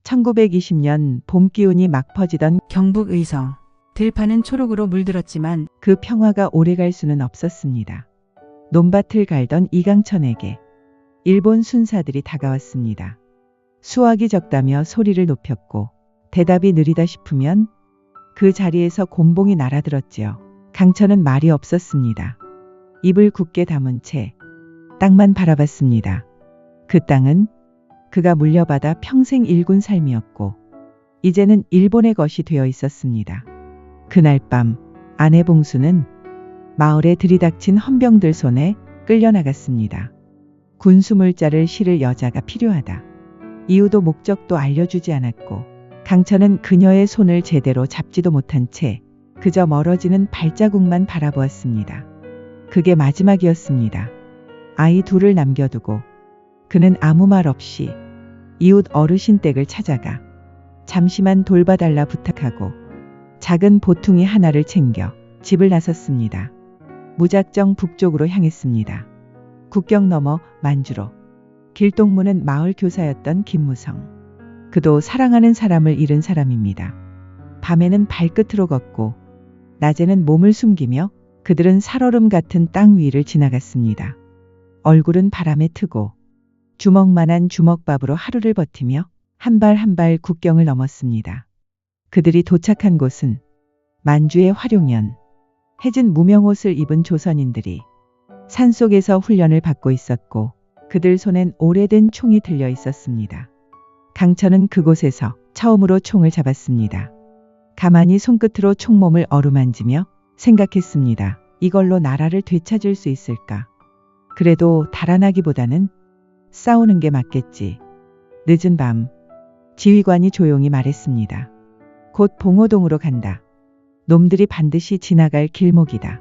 1920년 봄 기운이 막 퍼지던 경북 의성. 들판은 초록으로 물들었지만 그 평화가 오래갈 수는 없었습니다. 논밭을 갈던 이강천에게 일본 순사들이 다가왔습니다. 수확이 적다며 소리를 높였고 대답이 느리다 싶으면 그 자리에서 곤봉이 날아들었지요. 강천은 말이 없었습니다. 입을 굳게 다문 채 땅만 바라봤습니다. 그 땅은 그가 물려받아 평생 일군 삶이었고 이제는 일본의 것이 되어 있었습니다. 그날 밤 아내 봉수는 마을에 들이닥친 헌병들 손에 끌려나갔습니다. 군수물자를 실을 여자가 필요하다. 이유도 목적도 알려주지 않았고 강천은 그녀의 손을 제대로 잡지도 못한 채 그저 멀어지는 발자국만 바라보았습니다. 그게 마지막이었습니다. 아이 둘을 남겨두고 그는 아무 말 없이 이웃 어르신 댁을 찾아가 잠시만 돌봐달라 부탁하고 작은 보퉁이 하나를 챙겨 집을 나섰습니다. 무작정 북쪽으로 향했습니다. 국경 너머 만주로. 길동무는 마을 교사였던 김무성. 그도 사랑하는 사람을 잃은 사람입니다. 밤에는 발끝으로 걷고 낮에는 몸을 숨기며 그들은 살얼음 같은 땅 위를 지나갔습니다. 얼굴은 바람에 트고 주먹만한 주먹밥으로 하루를 버티며 한 발 한 발 국경을 넘었습니다. 그들이 도착한 곳은 만주의 화룡연. 해진 무명옷을 입은 조선인들이 산속에서 훈련을 받고 있었고 그들 손엔 오래된 총이 들려 있었습니다. 강천은 그곳에서 처음으로 총을 잡았습니다. 가만히 손끝으로 총몸을 어루만지며 생각했습니다. 이걸로 나라를 되찾을 수 있을까? 그래도 달아나기보다는 싸우는 게 맞겠지. 늦은 밤 지휘관이 조용히 말했습니다. 곧 봉오동으로 간다. 놈들이 반드시 지나갈 길목이다.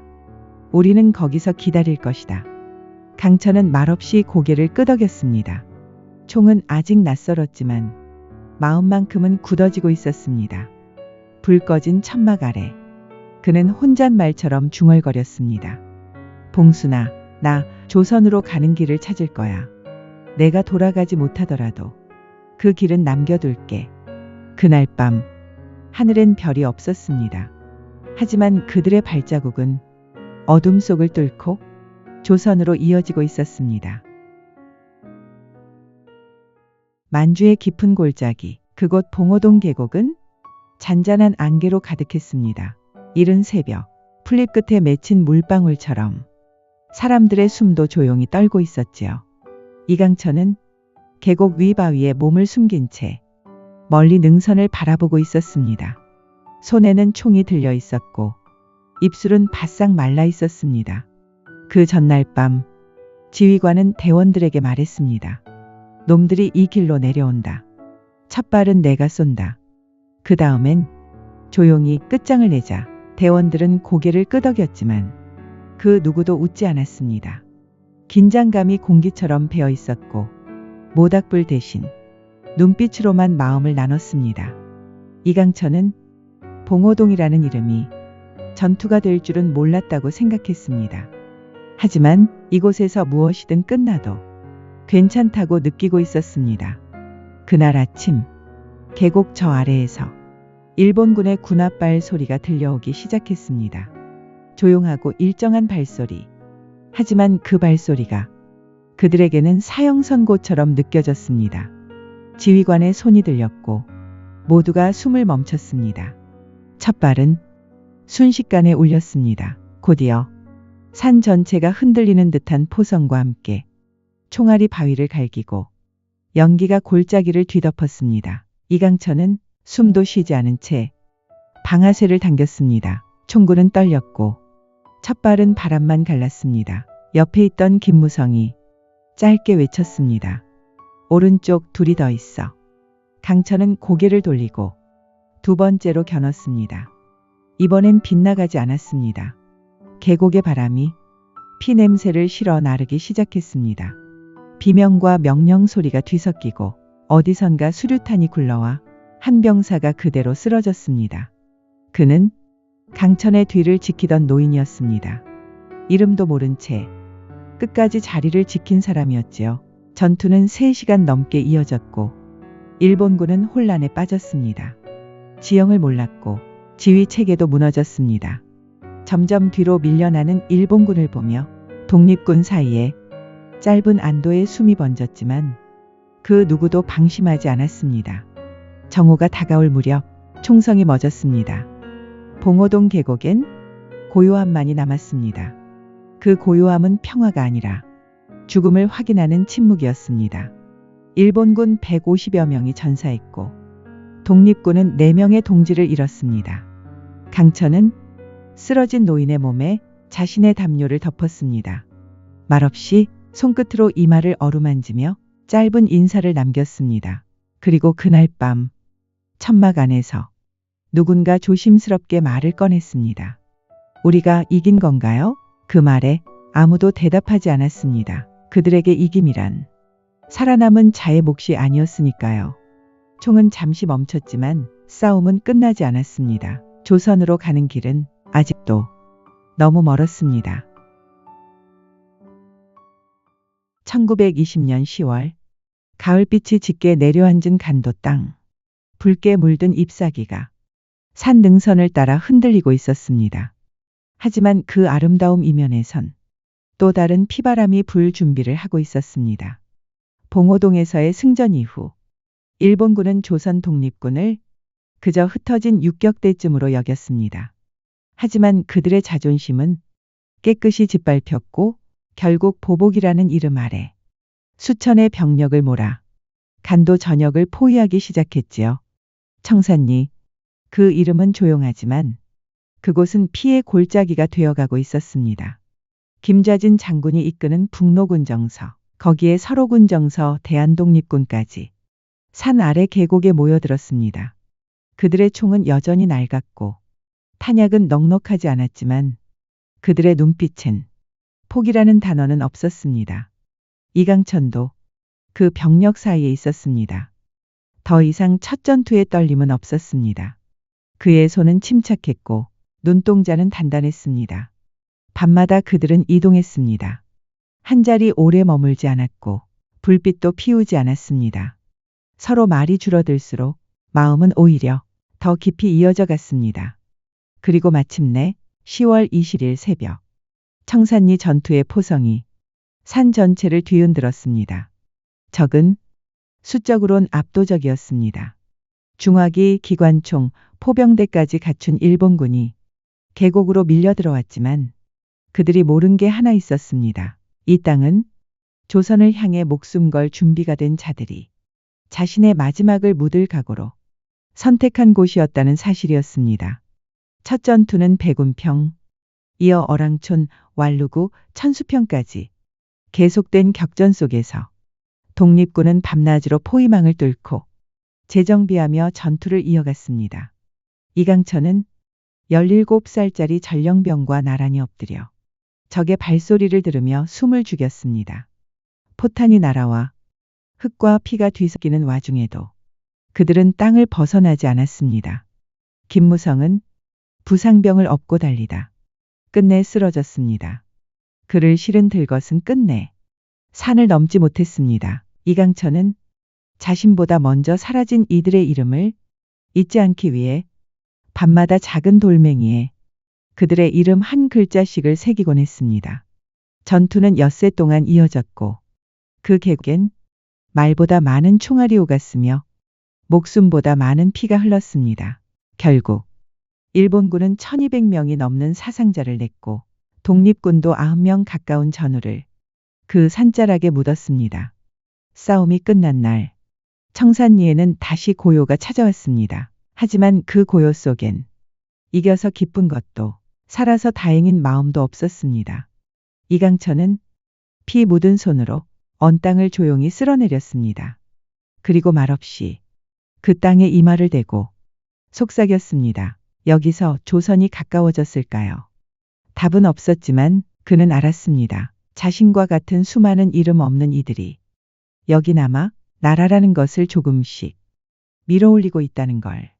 우리는 거기서 기다릴 것이다. 강천은 말없이 고개를 끄덕였습니다. 총은 아직 낯설었지만 마음만큼은 굳어지고 있었습니다. 불 꺼진 천막 아래 그는 혼잣말처럼 중얼거렸습니다. 봉순아, 나 조선으로 가는 길을 찾을 거야. 내가 돌아가지 못하더라도 그 길은 남겨둘게. 그날 밤 하늘엔 별이 없었습니다. 하지만 그들의 발자국은 어둠 속을 뚫고 조선으로 이어지고 있었습니다. 만주의 깊은 골짜기, 그곳 봉오동 계곡은 잔잔한 안개로 가득했습니다. 이른 새벽, 풀잎 끝에 맺힌 물방울처럼 사람들의 숨도 조용히 떨고 있었지요. 이강천은 계곡 위 바위에 몸을 숨긴 채 멀리 능선을 바라보고 있었습니다. 손에는 총이 들려 있었고 입술은 바싹 말라 있었습니다. 그 전날 밤 지휘관은 대원들에게 말했습니다. 놈들이 이 길로 내려온다. 첫 발은 내가 쏜다. 그 다음엔 조용히 끝장을 내자. 대원들은 고개를 끄덕였지만 그 누구도 웃지 않았습니다. 긴장감이 공기처럼 배어 있었고 모닥불 대신 눈빛으로만 마음을 나눴습니다. 이강천은 봉오동이라는 이름이 전투가 될 줄은 몰랐다고 생각했습니다. 하지만 이곳에서 무엇이든 끝나도 괜찮다고 느끼고 있었습니다. 그날 아침 계곡 저 아래에서 일본군의 군홧발 소리가 들려오기 시작했습니다. 조용하고 일정한 발소리. 하지만 그 발소리가 그들에게는 사형선고처럼 느껴졌습니다. 지휘관의 손이 들렸고 모두가 숨을 멈췄습니다. 첫 발은 순식간에 울렸습니다. 곧이어 산 전체가 흔들리는 듯한 포성과 함께 총알이 바위를 갈기고 연기가 골짜기를 뒤덮었습니다. 이강천은 숨도 쉬지 않은 채 방아쇠를 당겼습니다. 총구는 떨렸고 첫 발은 바람만 갈랐습니다. 옆에 있던 김무성이 짧게 외쳤습니다. 오른쪽 둘이 더 있어. 강천은 고개를 돌리고 두 번째로 겨눴습니다. 이번엔 빗나가지 않았습니다. 계곡의 바람이 피 냄새를 실어 나르기 시작했습니다. 비명과 명령 소리가 뒤섞이고 어디선가 수류탄이 굴러와 한 병사가 그대로 쓰러졌습니다. 그는 강천의 뒤를 지키던 노인이었습니다. 이름도 모른 채 끝까지 자리를 지킨 사람이었지요. 전투는 3시간 넘게 이어졌고 일본군은 혼란에 빠졌습니다. 지형을 몰랐고 지휘 체계도 무너졌습니다. 점점 뒤로 밀려나는 일본군을 보며 독립군 사이에 짧은 안도의 숨이 번졌지만 그 누구도 방심하지 않았습니다. 정오가 다가올 무렵 총성이 멎었습니다. 봉오동 계곡엔 고요함만이 남았습니다. 그 고요함은 평화가 아니라 죽음을 확인하는 침묵이었습니다. 일본군 150여 명이 전사했고 독립군은 4명의 동지를 잃었습니다. 강천은 쓰러진 노인의 몸에 자신의 담요를 덮었습니다. 말없이 손끝으로 이마를 어루만지며 짧은 인사를 남겼습니다. 그리고 그날 밤 천막 안에서 누군가 조심스럽게 말을 꺼냈습니다. 우리가 이긴 건가요? 그 말에 아무도 대답하지 않았습니다. 그들에게 이김이란 살아남은 자의 몫이 아니었으니까요. 총은 잠시 멈췄지만 싸움은 끝나지 않았습니다. 조선으로 가는 길은 아직도 너무 멀었습니다. 1920년 10월 가을빛이 짙게 내려앉은 간도 땅. 붉게 물든 잎사귀가 산 능선을 따라 흔들리고 있었습니다. 하지만 그 아름다움 이면에선 또 다른 피바람이 불 준비를 하고 있었습니다. 봉오동에서의 승전 이후 일본군은 조선 독립군을 그저 흩어진 육격대쯤으로 여겼습니다. 하지만 그들의 자존심은 깨끗이 짓밟혔고 결국 보복이라는 이름 아래 수천의 병력을 몰아 간도 전역을 포위하기 시작했지요. 청산리, 그 이름은 조용하지만 그곳은 피의 골짜기가 되어가고 있었습니다. 김좌진 장군이 이끄는 북로군 정서, 거기에 서로군 정서, 대한독립군까지 산 아래 계곡에 모여들었습니다. 그들의 총은 여전히 낡았고 탄약은 넉넉하지 않았지만 그들의 눈빛엔 포기라는 단어는 없었습니다. 이강천도 그 병력 사이에 있었습니다. 더 이상 첫 전투의 떨림은 없었습니다. 그의 손은 침착했고 눈동자는 단단했습니다. 밤마다 그들은 이동했습니다. 한 자리 오래 머물지 않았고 불빛도 피우지 않았습니다. 서로 말이 줄어들수록 마음은 오히려 더 깊이 이어져 갔습니다. 그리고 마침내 10월 20일 새벽 청산리 전투의 포성이 산 전체를 뒤흔들었습니다. 적은 수적으론 압도적이었습니다. 중화기, 기관총, 포병대까지 갖춘 일본군이 계곡으로 밀려 들어왔지만 그들이 모른 게 하나 있었습니다. 이 땅은 조선을 향해 목숨 걸 준비가 된 자들이 자신의 마지막을 묻을 각오로 선택한 곳이었다는 사실이었습니다. 첫 전투는 백운평, 이어 어랑촌, 왈루구, 천수평까지 계속된 격전 속에서 독립군은 밤낮으로 포위망을 뚫고 재정비하며 전투를 이어갔습니다. 이강천은 17살짜리 전령병과 나란히 엎드려 적의 발소리를 들으며 숨을 죽였습니다. 포탄이 날아와 흙과 피가 뒤섞이는 와중에도 그들은 땅을 벗어나지 않았습니다. 김무성은 부상병을 업고 달리다 끝내 쓰러졌습니다. 그를 실은 들것은 끝내 산을 넘지 못했습니다. 이강천은 자신보다 먼저 사라진 이들의 이름을 잊지 않기 위해 밤마다 작은 돌멩이에 그들의 이름 한 글자씩을 새기곤 했습니다. 전투는 엿새 동안 이어졌고 그 계곡엔 말보다 많은 총알이 오갔으며 목숨보다 많은 피가 흘렀습니다. 결국 일본군은 1200명이 넘는 사상자를 냈고 독립군도 90명 가까운 전우를 그 산자락에 묻었습니다. 싸움이 끝난 날 청산리에는 다시 고요가 찾아왔습니다. 하지만 그 고요 속엔 이겨서 기쁜 것도 살아서 다행인 마음도 없었습니다. 이강천은 피 묻은 손으로 언 땅을 조용히 쓸어내렸습니다. 그리고 말없이 그 땅에 이마를 대고 속삭였습니다. 여기서 조선이 가까워졌을까요? 답은 없었지만 그는 알았습니다. 자신과 같은 수많은 이름 없는 이들이 여기 남아 나라라는 것을 조금씩 밀어올리고 있다는 걸.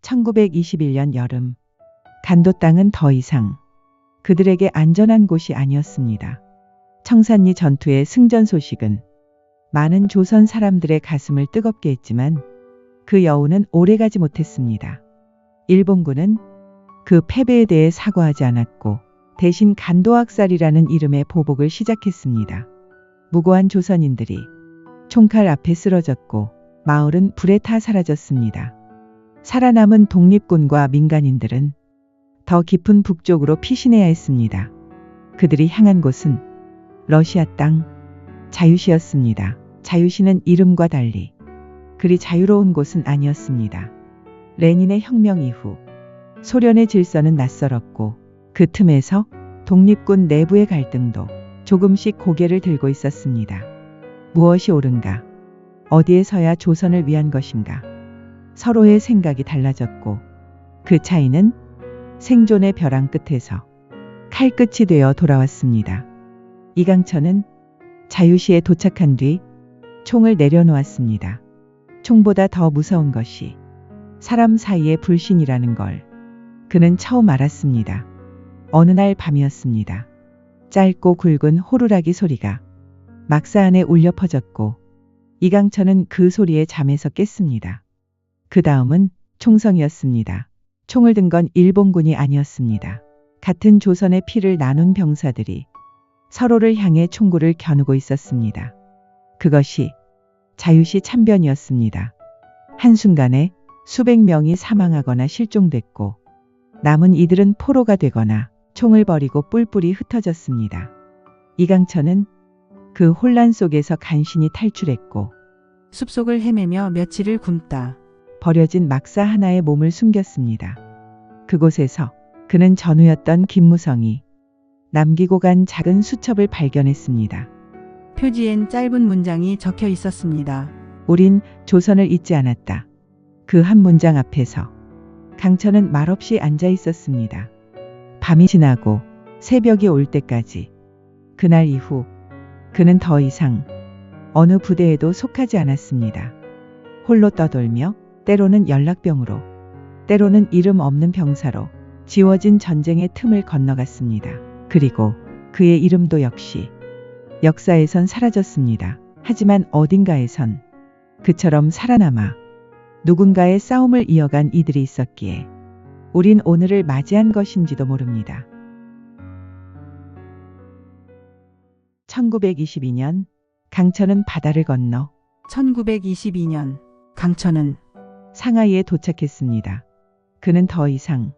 1921년 여름, 간도 땅은 더 이상 그들에게 안전한 곳이 아니었습니다. 청산리 전투의 승전 소식은 많은 조선 사람들의 가슴을 뜨겁게 했지만 그 여우는 오래가지 못했습니다. 일본군은 그 패배에 대해 사과하지 않았고 대신 간도학살이라는 이름의 보복을 시작했습니다. 무고한 조선인들이 총칼 앞에 쓰러졌고 마을은 불에 타 사라졌습니다. 살아남은 독립군과 민간인들은 더 깊은 북쪽으로 피신해야 했습니다. 그들이 향한 곳은 러시아 땅 자유시였습니다. 자유시는 이름과 달리 그리 자유로운 곳은 아니었습니다. 레닌의 혁명 이후 소련의 질서는 낯설었고 그 틈에서 독립군 내부의 갈등도 조금씩 고개를 들고 있었습니다. 무엇이 옳은가? 어디에 서야 조선을 위한 것인가? 서로의 생각이 달라졌고 그 차이는 생존의 벼랑 끝에서 칼끝이 되어 돌아왔습니다. 이강천은 자유시에 도착한 뒤 총을 내려놓았습니다. 총보다 더 무서운 것이 사람 사이의 불신이라는 걸 그는 처음 알았습니다. 어느 날 밤이었습니다. 짧고 굵은 호루라기 소리가 막사 안에 울려 퍼졌고 이강천은 그 소리에 잠에서 깼습니다. 그 다음은 총성이었습니다. 총을 든 건 일본군이 아니었습니다. 같은 조선의 피를 나눈 병사들이 서로를 향해 총구를 겨누고 있었습니다. 그것이 자유시 참변이었습니다. 한순간에 수백 명이 사망하거나 실종됐고 남은 이들은 포로가 되거나 총을 버리고 뿔뿔이 흩어졌습니다. 이강천은 그 혼란 속에서 간신히 탈출했고 숲속을 헤매며 며칠을 굶다. 버려진 막사 하나에 몸을 숨겼습니다. 그곳에서 그는 전우였던 김무성이 남기고 간 작은 수첩을 발견했습니다. 표지엔 짧은 문장이 적혀 있었습니다. 우린 조선을 잊지 않았다. 그 한 문장 앞에서 강천은 말없이 앉아 있었습니다. 밤이 지나고 새벽이 올 때까지. 그날 이후 그는 더 이상 어느 부대에도 속하지 않았습니다. 홀로 떠돌며 때로는 연락병으로, 때로는 이름 없는 병사로 지워진 전쟁의 틈을 건너갔습니다. 그리고 그의 이름도 역시 역사에선 사라졌습니다. 하지만 어딘가에선 그처럼 살아남아 누군가의 싸움을 이어간 이들이 있었기에 우린 오늘을 맞이한 것인지도 모릅니다. 1922년 강천은 바다를 건너 1922년 강천은 상하이에 도착했습니다. 그는 더 이상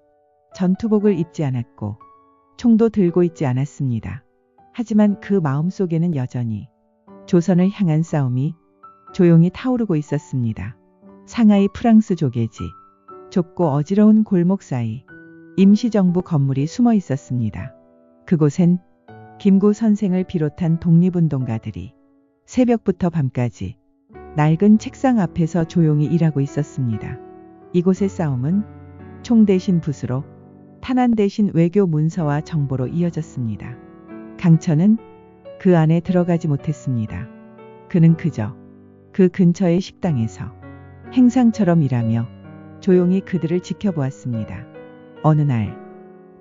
전투복을 입지 않았고 총도 들고 있지 않았습니다. 하지만 그 마음속에는 여전히 조선을 향한 싸움이 조용히 타오르고 있었습니다. 상하이 프랑스 조개지, 좁고 어지러운 골목 사이 임시정부 건물이 숨어 있었습니다. 그곳엔 김구 선생을 비롯한 독립운동가들이 새벽부터 밤까지 낡은 책상 앞에서 조용히 일하고 있었습니다. 이곳의 싸움은 총 대신 붓으로, 탄환 대신 외교 문서와 정보로 이어졌습니다. 강천은 그 안에 들어가지 못했습니다. 그는 그저 그 근처의 식당에서 행상처럼 일하며 조용히 그들을 지켜보았습니다. 어느 날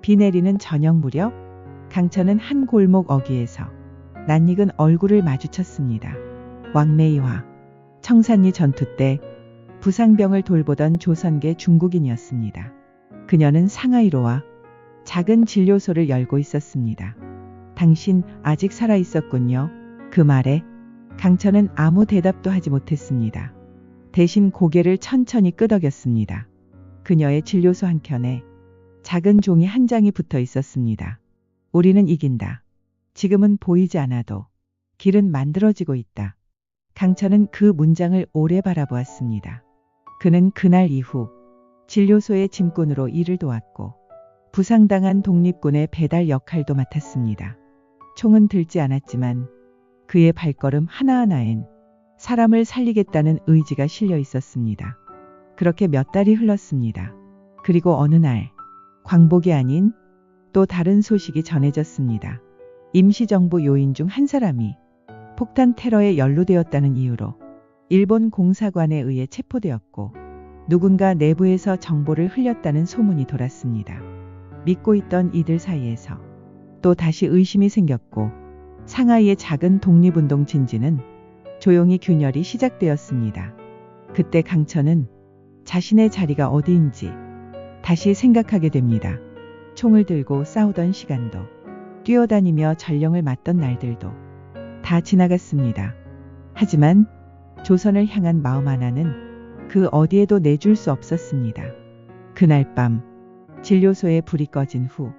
비 내리는 저녁 무렵 강천은 한 골목 어귀에서 낯익은 얼굴을 마주쳤습니다. 왕매이화 청산리 전투 때 부상병을 돌보던 조선계 중국인이었습니다. 그녀는 상하이로 와 작은 진료소를 열고 있었습니다. 당신 아직 살아 있었군요. 그 말에 강천은 아무 대답도 하지 못했습니다. 대신 고개를 천천히 끄덕였습니다. 그녀의 진료소 한켠에 작은 종이 한 장이 붙어 있었습니다. 우리는 이긴다. 지금은 보이지 않아도 길은 만들어지고 있다. 강천은 그 문장을 오래 바라보았습니다. 그는 그날 이후 진료소의 짐꾼으로 일을 도왔고 부상당한 독립군의 배달 역할도 맡았습니다. 총은 들지 않았지만 그의 발걸음 하나하나엔 사람을 살리겠다는 의지가 실려 있었습니다. 그렇게 몇 달이 흘렀습니다. 그리고 어느 날 광복이 아닌 또 다른 소식이 전해졌습니다. 임시정부 요인 중 한 사람이 폭탄 테러에 연루되었다는 이유로 일본 공사관에 의해 체포되었고 누군가 내부에서 정보를 흘렸다는 소문이 돌았습니다. 믿고 있던 이들 사이에서 또 다시 의심이 생겼고 상하이의 작은 독립운동 진지는 조용히 균열이 시작되었습니다. 그때 강천은 자신의 자리가 어디인지 다시 생각하게 됩니다. 총을 들고 싸우던 시간도, 뛰어다니며 전령을 맞던 날들도 다 지나갔습니다. 하지만 조선을 향한 마음 하나는 그 어디에도 내줄 수 없었습니다. 그날 밤 진료소에 불이 꺼진 후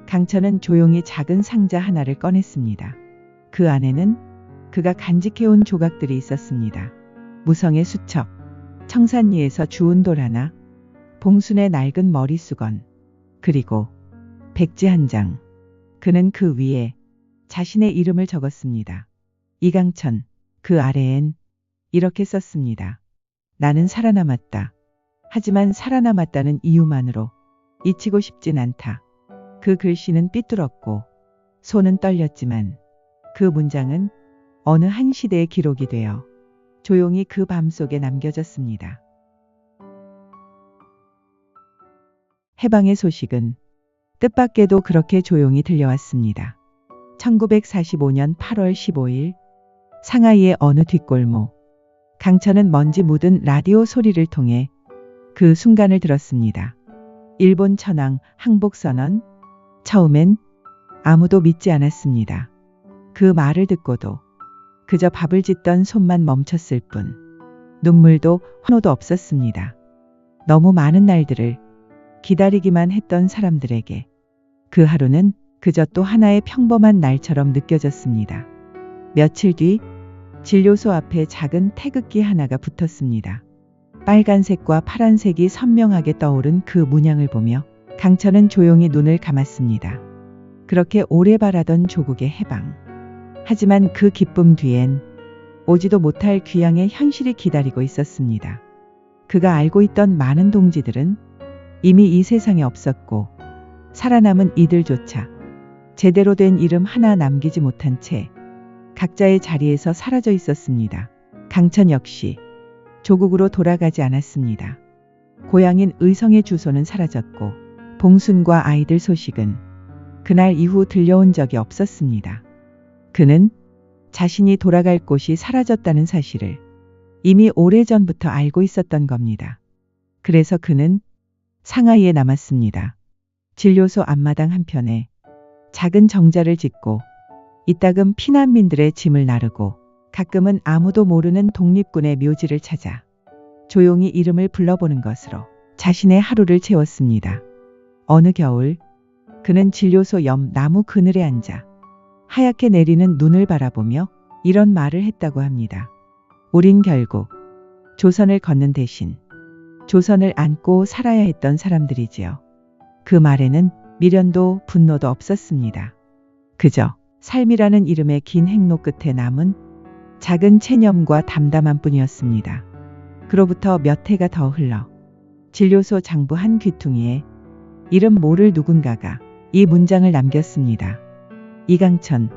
강천은 조용히 작은 상자 하나를 꺼냈습니다. 그 안에는 그가 간직해온 조각들이 있었습니다. 무성의 수첩, 청산리에서 주운 돌 하나, 봉순의 낡은 머리수건, 그리고 백지 한 장. 그는 그 위에 자신의 이름을 적었습니다. 이강천. 그 아래엔 이렇게 썼습니다. 나는 살아남았다. 하지만 살아남았다는 이유만으로 잊히고 싶진 않다. 그 글씨는 삐뚤었고 손은 떨렸지만 그 문장은 어느 한 시대의 기록이 되어 조용히 그 밤 속에 남겨졌습니다. 해방의 소식은 뜻밖에도 그렇게 조용히 들려왔습니다. 1945년 8월 15일 상하이의 어느 뒷골목, 강천은 먼지 묻은 라디오 소리를 통해 그 순간을 들었습니다. 일본 천황 항복선언. 처음엔 아무도 믿지 않았습니다. 그 말을 듣고도 그저 밥을 짓던 손만 멈췄을 뿐 눈물도 환호도 없었습니다. 너무 많은 날들을 기다리기만 했던 사람들에게 그 하루는 그저 또 하나의 평범한 날처럼 느껴졌습니다. 며칠 뒤 진료소 앞에 작은 태극기 하나가 붙었습니다. 빨간색과 파란색이 선명하게 떠오른 그 문양을 보며 강천은 조용히 눈을 감았습니다. 그렇게 오래 바라던 조국의 해방. 하지만 그 기쁨 뒤엔 오지도 못할 귀향의 현실이 기다리고 있었습니다. 그가 알고 있던 많은 동지들은 이미 이 세상에 없었고 살아남은 이들조차 제대로 된 이름 하나 남기지 못한 채 각자의 자리에서 사라져 있었습니다. 강천 역시 조국으로 돌아가지 않았습니다. 고향인 의성의 주소는 사라졌고 봉순과 아이들 소식은 그날 이후 들려온 적이 없었습니다. 그는 자신이 돌아갈 곳이 사라졌다는 사실을 이미 오래전부터 알고 있었던 겁니다. 그래서 그는 상하이에 남았습니다. 진료소 앞마당 한편에 작은 정자를 짓고 이따금 피난민들의 짐을 나르고 가끔은 아무도 모르는 독립군의 묘지를 찾아 조용히 이름을 불러보는 것으로 자신의 하루를 채웠습니다. 어느 겨울 그는 진료소 옆 나무 그늘에 앉아 하얗게 내리는 눈을 바라보며 이런 말을 했다고 합니다. 우린 결국 조선을 걷는 대신 조선을 안고 살아야 했던 사람들이지요. 그 말에는 미련도 분노도 없었습니다. 그저 삶이라는 이름의 긴 행로 끝에 남은 작은 체념과 담담함 뿐이었습니다. 그로부터 몇 해가 더 흘러 진료소 장부 한 귀퉁이에 이름 모를 누군가가 이 문장을 남겼습니다. 이강천.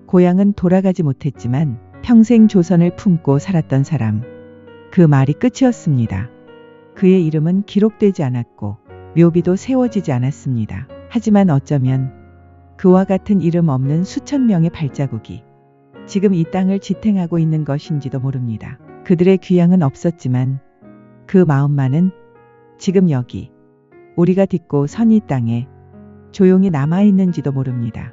고향은 돌아가지 못했지만 평생 조선을 품고 살았던 사람. 그 말이 끝이었습니다. 그의 이름은 기록되지 않았고 묘비도 세워지지 않았습니다. 하지만 어쩌면 그와 같은 이름 없는 수천 명의 발자국이 지금 이 땅을 지탱하고 있는 것인지도 모릅니다. 그들의 귀향은 없었지만 그 마음만은 지금 여기 우리가 딛고 선 이 땅에 조용히 남아있는지도 모릅니다.